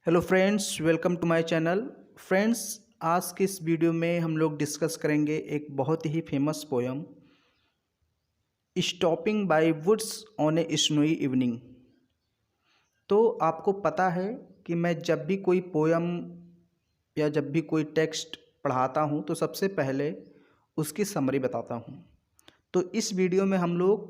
Hello friends, welcome to my channel. Friends, आज के इस वीडियो में हम लोग डिस्कस करेंगे एक बहुत ही famous poem, stopping by woods on a snowy evening. तो आपको पता है कि मैं जब भी कोई पोयम या जब भी कोई टेक्स्ट पढ़ाता हूँ तो सबसे पहले उसकी समरी बताता हूँ। तो इस वीडियो में हम लोग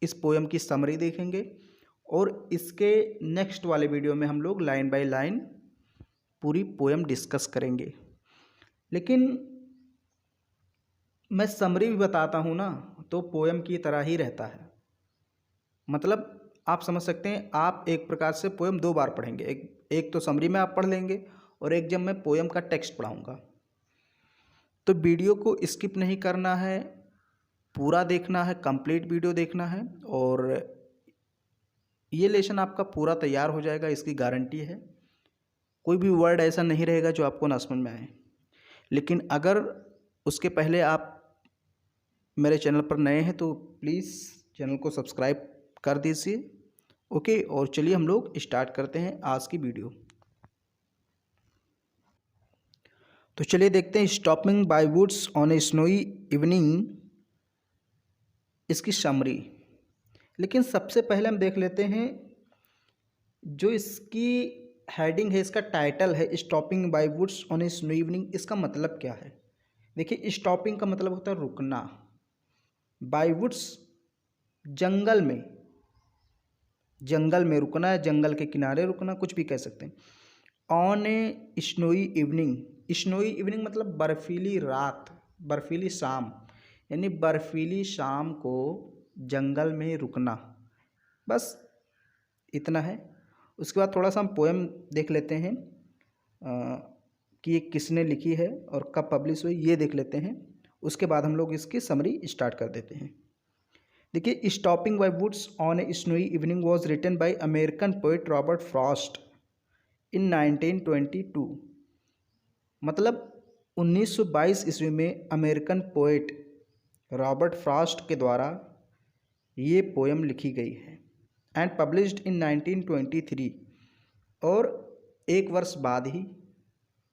इस पोयम की समरी देखेंगे और इसके नेक्स्ट वाले वीडियो में हम लोग लाइन बाय लाइन पूरी पोयम डिस्कस करेंगे। लेकिन मैं समरी भी बताता हूँ ना, तो पोयम की तरह ही रहता है। मतलब आप समझ सकते हैं, आप एक प्रकार से पोयम दो बार पढ़ेंगे। एक तो समरी में आप पढ़ लेंगे और एक जब मैं पोयम का टेक्स्ट पढ़ाऊँगा। तो वीडियो को स्किप नहीं करना है, पूरा देखना है, कंप्लीट वीडियो देखना है और ये लेसन आपका पूरा तैयार हो जाएगा, इसकी गारंटी है। कोई भी वर्ड ऐसा नहीं रहेगा जो आपको ना समझ में आए। लेकिन अगर उसके पहले आप मेरे चैनल पर नए हैं तो प्लीज़ चैनल को सब्सक्राइब कर दीजिए। ओके, और चलिए हम लोग स्टार्ट करते हैं आज की वीडियो। तो चलिए देखते हैं stopping by woods on a snowy evening, इसकी समरी। लेकिन सबसे पहले हम देख लेते हैं जो इसकी हेडिंग है, इसका टाइटल है stopping by woods on a snowy evening. इसका मतलब क्या है? देखिए, स्टॉपिंग का मतलब होता है रुकना, बाय वुड्स जंगल में रुकना है, जंगल के किनारे रुकना, कुछ भी कह सकते हैं। On a snowy evening, snowy evening मतलब बर्फीली रात, बर्फीली शाम, यानी बर्फीली शाम को जंगल में रुकना। बस इतना है। उसके बाद थोड़ा सा हम पोएम देख लेते हैं कि ये किसने लिखी है और कब पब्लिश हुई, ये देख लेते हैं। उसके बाद हम लोग इसकी समरी स्टार्ट कर देते हैं। देखिए, stopping by woods on a snowy evening was written by American poet Robert Frost in 1922। मतलब 1922 ईस्वी में अमेरिकन पोइट रॉबर्ट फ्रॉस्ट के द्वारा ये पोयम लिखी गई है एंड पब्लिश्ड इन 1923। और एक वर्ष बाद ही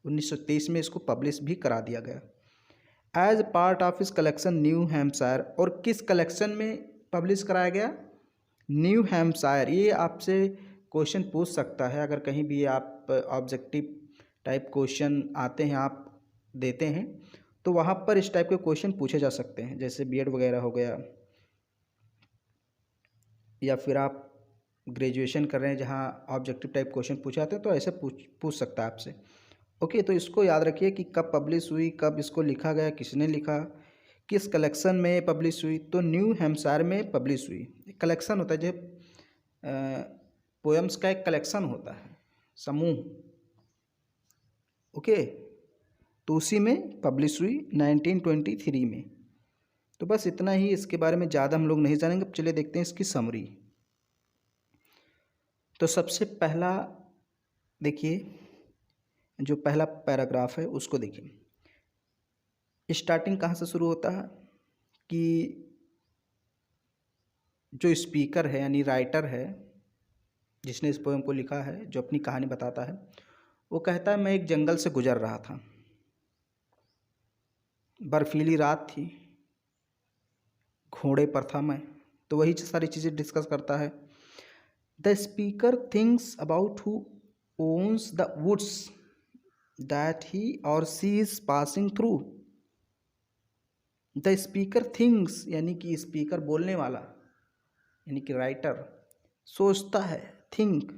1923 में इसको पब्लिश भी करा दिया गया एज पार्ट ऑफ इस कलेक्शन न्यू हैम्पशायर। और किस कलेक्शन में पब्लिश कराया गया? New Hampshire. ये आपसे क्वेश्चन पूछ सकता है, अगर कहीं भी आप ऑब्जेक्टिव टाइप क्वेश्चन आते हैं, आप देते हैं, तो वहाँ पर इस टाइप के क्वेश्चन पूछे जा सकते हैं, जैसे बीएड वगैरह हो गया, या फिर आप ग्रेजुएशन कर रहे हैं जहाँ ऑब्जेक्टिव टाइप क्वेश्चन पूछे आते हैं, तो ऐसे पूछ सकता है आपसे। ओके, तो इसको याद रखिए कि कब पब्लिश हुई, कब इसको लिखा गया, किसने लिखा, किस कलेक्शन में पब्लिश हुई। तो न्यू हैम्पशायर में पब्लिश हुई। कलेक्शन होता है, जब पोएम्स का एक कलेक्शन होता है, समूह। ओके, तो उसी में पब्लिश हुई 1923 में। तो बस इतना ही, इसके बारे में ज़्यादा हम लोग नहीं जानेंगे। चलिए देखते हैं इसकी समरी। तो सबसे पहला देखिए, जो पहला पैराग्राफ है उसको देखिए। स्टार्टिंग कहाँ से शुरू होता है कि जो स्पीकर है यानी राइटर है, जिसने इस पोएम को लिखा है, जो अपनी कहानी बताता है, वो कहता है मैं एक जंगल से गुजर रहा था, बर्फीली रात थी, घोड़े पर था मैं। तो वही सारी चीज़ें डिस्कस करता है। The speaker thinks about who owns the woods that he or she is passing through. The speaker things यानी कि स्पीकर बोलने वाला, यानी कि राइटर सोचता है, थिंक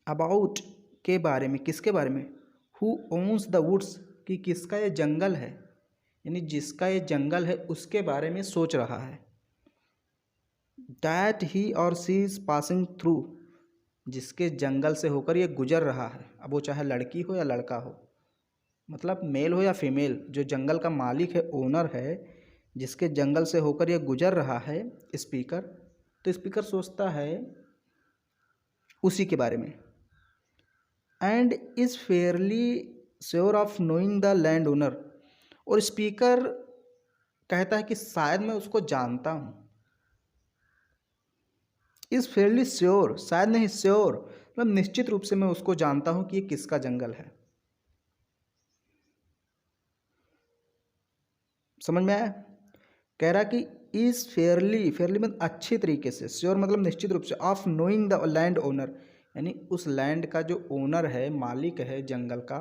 अबाउट के बारे में, किसके बारे में? हु ओन्स द वुड्स, कि किसका ये जंगल है, यानी जिसका ये जंगल है उसके बारे में सोच रहा है। That he or she is passing through, जिसके जंगल से होकर ये गुजर रहा है। अब वो चाहे लड़की हो या लड़का हो, मतलब मेल हो या फीमेल, जो जंगल का मालिक है, ओनर है, जिसके जंगल से होकर यह गुजर रहा है स्पीकर, तो स्पीकर सोचता है उसी के बारे में। And is Fairlie sure of knowing the land owner, और स्पीकर कहता है कि शायद मैं उसको जानता हूँ। इज़ फेयरली श्योर, शायद नहीं, श्योर मतलब निश्चित रूप से मैं उसको जानता हूँ कि ये किसका जंगल है। समझ में आया? कह रहा कि इज फेयरली, फेयरली मतलब अच्छे तरीके से, श्योर मतलब निश्चित रूप से, of knowing the land owner, यानी उस लैंड का जो ओनर है, मालिक है जंगल का,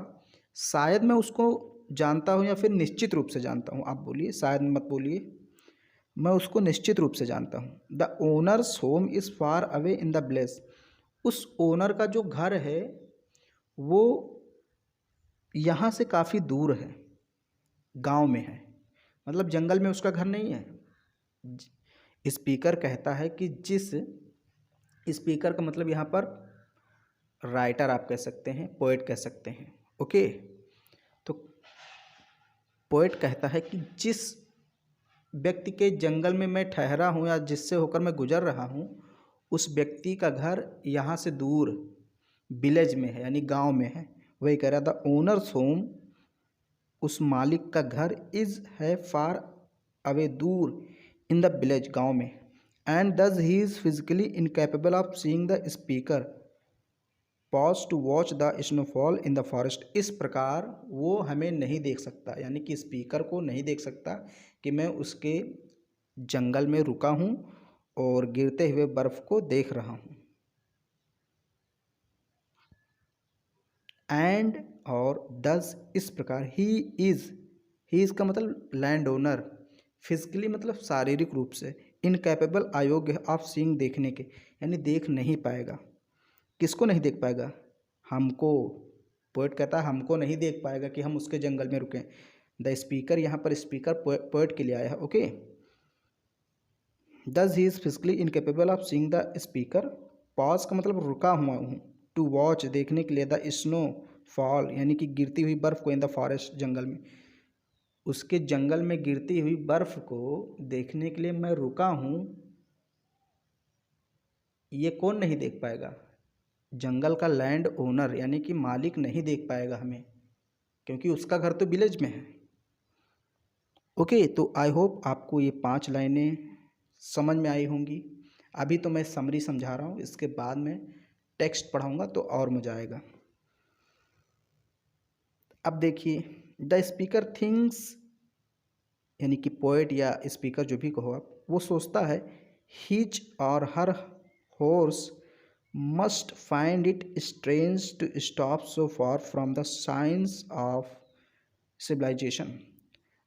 शायद मैं उसको जानता हूँ या फिर निश्चित रूप से जानता हूँ। आप बोलिए, शायद मत बोलिए, मैं उसको निश्चित रूप से जानता हूँ। The owners home is far away in the village, उस ओनर का जो घर है वो यहाँ से काफ़ी दूर है, गांव में है, मतलब जंगल में उसका घर नहीं है। स्पीकर कहता है कि जिस, स्पीकर का मतलब यहाँ पर राइटर आप कह सकते हैं, पोएट कह सकते हैं। ओके, तो पोएट कहता है कि जिस व्यक्ति के जंगल में मैं ठहरा हूँ या जिससे होकर मैं गुजर रहा हूँ, उस व्यक्ति का घर यहाँ से दूर विलेज में है, यानी गांव में है। वही कह रहा था, ओनर्स होम, उस मालिक का घर, इज है फार अवे, दूर, इन द विलेज, गांव में, and thus he is physically incapable of seeing the speaker pause to watch the snowfall in the forest. इस प्रकार वो हमें नहीं देख सकता, यानी कि स्पीकर को नहीं देख सकता कि मैं उसके जंगल में रुका हूँ और गिरते हुए बर्फ़ को देख रहा हूँ। एंड और डज, इस प्रकार, ही इज़ का मतलब लैंड ओनर, फिजिकली मतलब शारीरिक रूप से, इनकैपेबल अयोग्य ऑफ सीइंग, देखने के, यानी देख नहीं पाएगा। किसको नहीं देख पाएगा? हमको। पोएट कहता है हमको नहीं देख पाएगा कि हम उसके जंगल में रुकें। द स्पीकर, यहाँ पर स्पीकर पोएट के लिए आया है। ओके, दस he is physically incapable of seeing the speaker, pause का मतलब रुका हुआ हूँ, टू वॉच देखने के लिए, द स्नो फॉल यानी कि गिरती हुई बर्फ़ को, इन द फॉरेस्ट जंगल में, उसके जंगल में गिरती हुई बर्फ़ को देखने के लिए मैं रुका हूँ। ये कौन नहीं देख पाएगा? जंगल का लैंड ओनर यानी कि मालिक नहीं देख पाएगा हमें, क्योंकि उसका घर तो विलेज में है। ओके, तो आई होप आपको ये 5 लाइनें समझ में आई होंगी। अभी तो मैं समरी समझा रहा हूँ, इसके बाद में टेक्स्ट पढ़ाऊँगा तो और मज़ा आएगा। अब देखिए, द स्पीकर थिंक्स, यानी कि पोएट या स्पीकर जो भी कहो आप, वो सोचता है, his or her horse must find it strange to stop so far from the signs of civilisation.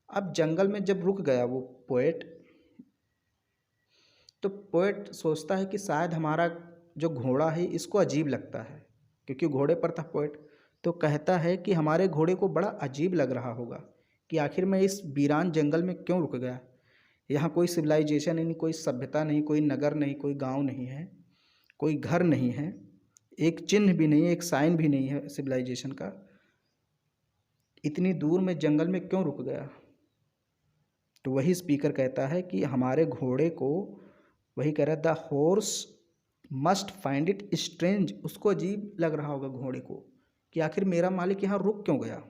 अब जंगल में जब रुक गया वो पोएट, तो पोएट सोचता है कि शायद हमारा जो घोड़ा है इसको अजीब लगता है, क्योंकि घोड़े पर था पोएट। तो कहता है कि हमारे घोड़े को बड़ा अजीब लग रहा होगा कि आखिर मैं इस वीरान जंगल में क्यों रुक गया। यहाँ कोई सिविलाइजेशन नहीं, कोई सभ्यता नहीं, कोई नगर नहीं, कोई गांव नहीं है, कोई घर नहीं है, एक चिन्ह भी नहीं है, एक साइन भी नहीं है सिविलाइजेशन का। इतनी दूर में जंगल में क्यों रुक गया? तो वही स्पीकर कहता है कि हमारे घोड़े को, वही कह रहा है, the horse must find it strange, उसको अजीब लग रहा होगा घोड़े को कि आखिर मेरा मालिक यहाँ रुक क्यों गया।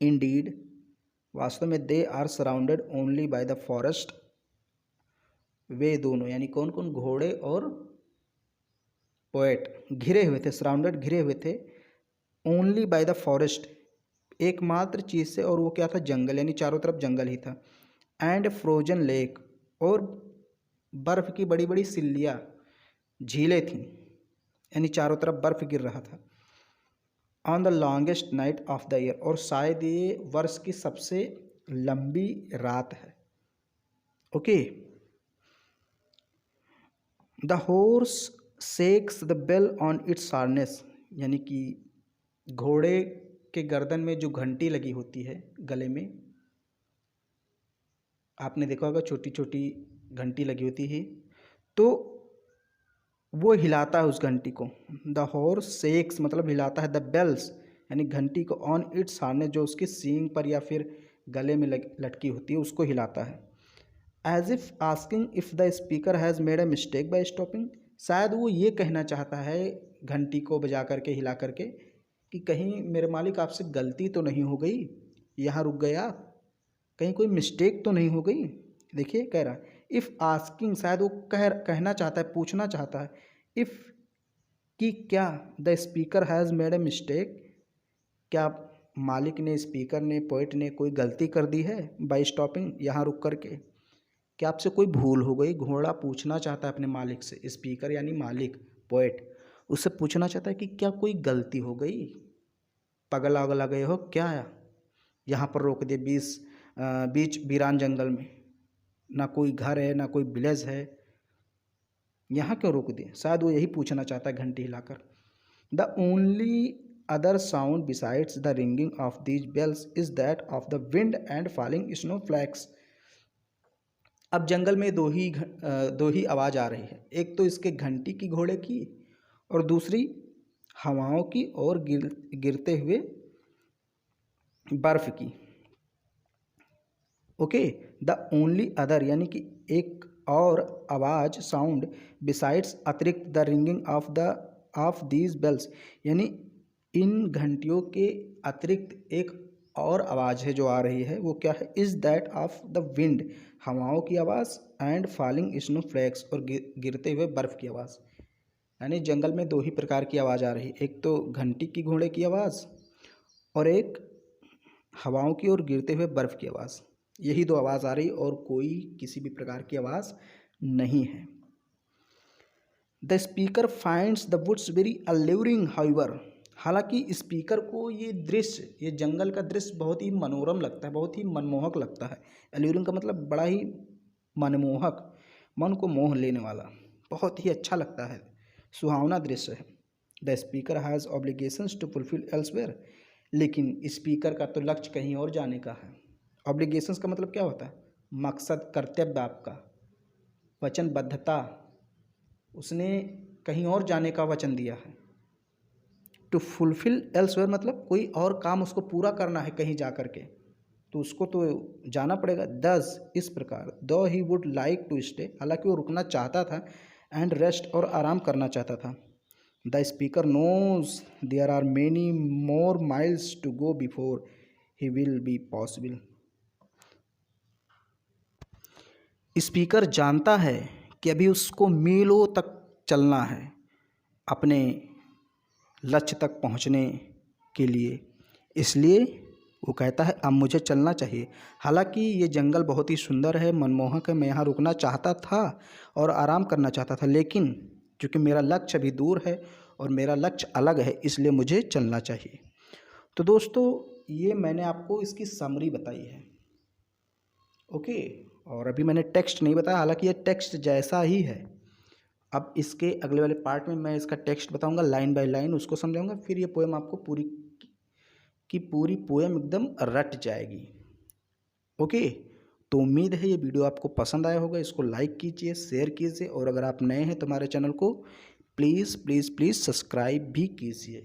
इंडीड, वास्तव में, they are surrounded only by the forest, वे दोनों यानी कौन कौन? घोड़े और पोएट घिरे हुए थे, सराउंडेड घिरे हुए थे, ओनली बाय द फॉरेस्ट, एकमात्र चीज़ से, और वो क्या था? जंगल, यानी चारों तरफ जंगल ही था। एंड फ्रोजन लेक, और बर्फ़ की बड़ी बड़ी सिल्लियाँ, झीलें थीं, यानी चारों तरफ बर्फ़ गिर रहा था। On the longest night of the year, और शायद ये वर्ष की सबसे लंबी रात है। Okay, the horse shakes the bell on its harness, यानी कि घोड़े के गर्दन में जो घंटी लगी होती है गले में, आपने देखा होगा छोटी छोटी घंटी लगी होती है, तो वो हिलाता है उस घंटी को। द हॉर्स शेक्स मतलब हिलाता है, द बेल्स यानी घंटी को, ऑन इट्स हार्नेस जो उसकी सींग पर या फिर गले में लटकी होती है उसको हिलाता है। As if asking if the speaker has made a mistake by stopping, शायद वो ये कहना चाहता है घंटी को बजा करके, हिला करके, कि कहीं मेरे मालिक आपसे गलती तो नहीं हो गई, यहाँ रुक गया, कहीं कोई मिस्टेक तो नहीं हो गई। देखिए कह रहा है इफ़ आस्किंग, शायद वो कहना चाहता है, पूछना चाहता है, इफ़ कि क्या the speaker has made a mistake, क्या मालिक ने, स्पीकर ने, पोइट ने कोई गलती कर दी है बाय स्टॉपिंग, यहाँ रुक करके। क्या आपसे कोई भूल हो गई? घोड़ा पूछना चाहता है अपने मालिक से, स्पीकर यानी मालिक, पोइट उससे पूछना चाहता है कि क्या कोई गलती हो गई, पगला वगला गए हो क्या, यहाँ पर रोक दिए बीच वीरान जंगल में, ना कोई घर है ना कोई विलेज है, यहाँ क्यों रोक दिए? शायद वो यही पूछना चाहता है घंटी हिलाकर। The only other sound besides the ringing of these bells is that of the wind and falling snow flakes. अब जंगल में दो ही आवाज़ आ रही है, एक तो इसके घंटी की, घोड़े की, और दूसरी हवाओं की और गिरते हुए बर्फ की। ओके, द ओनली अदर यानी कि एक और आवाज़, साउंड, बिसाइड्स अतिरिक्त the ringing of these bells, यानी इन घंटियों के अतिरिक्त एक और आवाज़ है जो आ रही है, वो क्या है? Is that of the wind, हवाओं की आवाज़, एंड फॉलिंग स्नो फ्लैक्स, और गिरते हुए बर्फ़ की आवाज़। यानी जंगल में दो ही प्रकार की आवाज़ आ रही है, एक तो घंटी की, घोड़े की आवाज़, और एक हवाओं की और गिरते हुए बर्फ़ की आवाज़। यही दो आवाज़ आ रही और कोई किसी भी प्रकार की आवाज़ नहीं है। The speaker finds the woods very alluring however, हालांकि स्पीकर को ये दृश्य, ये जंगल का दृश्य बहुत ही मनोरम लगता है, बहुत ही मनमोहक लगता है। अल्यूरिंग का मतलब बड़ा ही मनमोहक, मन को मोह लेने वाला, बहुत ही अच्छा लगता है, सुहावना दृश्य है। The speaker has obligations to fulfil elsewhere, लेकिन स्पीकर का तो लक्ष्य कहीं और जाने का है। ऑब्लिगेशंस का मतलब क्या होता है? मकसद, कर्तव्य आपका, वचनबद्धता, उसने कहीं और जाने का वचन दिया है। टू फुलफिल एल्सवेयर मतलब कोई और काम उसको पूरा करना है कहीं जा कर के, तो उसको तो जाना पड़ेगा। दस, इस प्रकार, though he would like to stay, हालांकि वो रुकना चाहता था, एंड रेस्ट, और आराम करना चाहता था। The speaker knows there are many more miles to go before he will be possible. Speaker जानता है कि अभी उसको मीलों तक चलना है अपने लक्ष्य तक पहुंचने के लिए, इसलिए वो कहता है अब मुझे चलना चाहिए। हालांकि ये जंगल बहुत ही सुंदर है, मनमोहक है, मैं यहाँ रुकना चाहता था और आराम करना चाहता था, लेकिन क्योंकि मेरा लक्ष्य अभी दूर है और मेरा लक्ष्य अलग है, इसलिए मुझे चलना चाहिए। तो दोस्तों, ये मैंने आपको इसकी समरी बताई है। ओके, और अभी मैंने टेक्स्ट नहीं बताया, हालांकि ये टेक्स्ट जैसा ही है। अब इसके अगले वाले पार्ट में मैं इसका टेक्स्ट बताऊंगा, लाइन बाय लाइन उसको समझाऊंगा, फिर ये पोएम आपको पूरी की पूरी पोएम एकदम रट जाएगी। ओके, तो उम्मीद है ये वीडियो आपको पसंद आया होगा। इसको लाइक कीजिए, शेयर कीजिए, और अगर आप नए हैं तो हमारे चैनल को प्लीज़ प्लीज़ प्लीज़ सब्सक्राइब भी कीजिए।